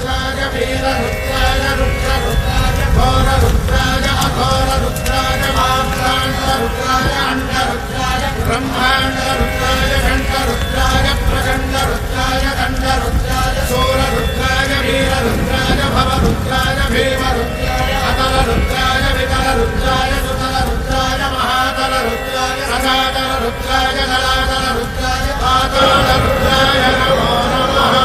रुद्राय वीर रुद्राय रुद्र रुद्राय घोर रुद्राय अघोर रुद्राय मात्राण्ड रुद्राय अंड रुद्राय ब्रह्मांड रुद्राय घंट रुद्राय प्रचंड रुद्राय दंड रुद्राय सूर रुद्राय वीर रुद्राय भव रुद्राय भीम रुद्राय अतल रुद्राय वितल रुद्राय सुतल रुद्राय महातल रुद्राय रसातल रुद्राय जलातल रुद्राय पाताल रुद्राय नमो नमः।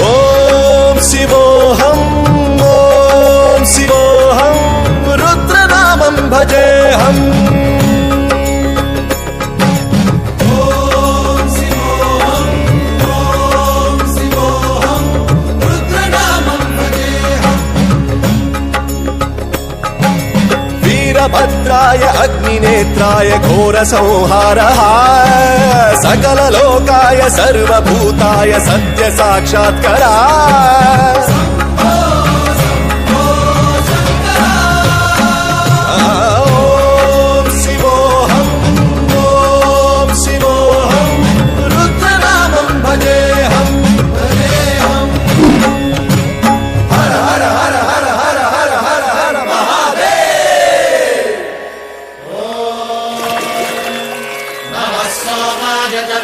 ओम शिवोऽहं रुद्रनामं भजेऽहम्। वीरभद्राय अग्निनेत्राय घोरसंहारः सकललोकाय सर्वभूताय सत्यसाक्षात्करा।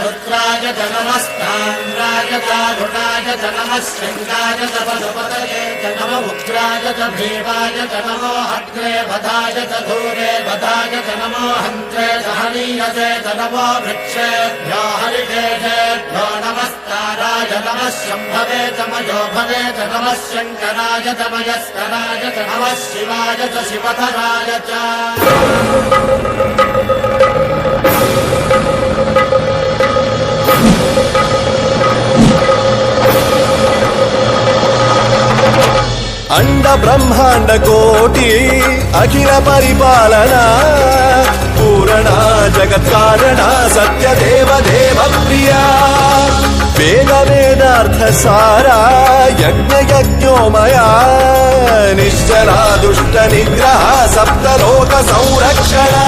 रुद्राय च नमस्ताम्राय च रुणाय च नमः शृङ्गाय च पशुपतये च नम उग्राय च भीमाय च नमो हग्रे वधाय च धूरे वधाय च नमो हन्त्रे च हनीयसे च नमो वृक्षेभ्यो हरिकेशेभ्यो नमस्काराय नमः शम्भवे च मयोभवे च नमः शङ्कराय च मयस्कराय च नमः शिवाय च शिवधराय च। अंड ब्रह्मांड कोटि अखिल परिपालना पूरणा जगत् कारणा सत्य देव देव प्रिया वेद वेदार्थ सारा यज्ञ यज्ञोमया निश्चला दुष्ट निग्रह सप्तलोक संरक्षणा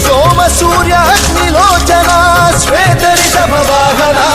सोम सूर्य अग्निलोचना श्वेत ऋषभ वाहना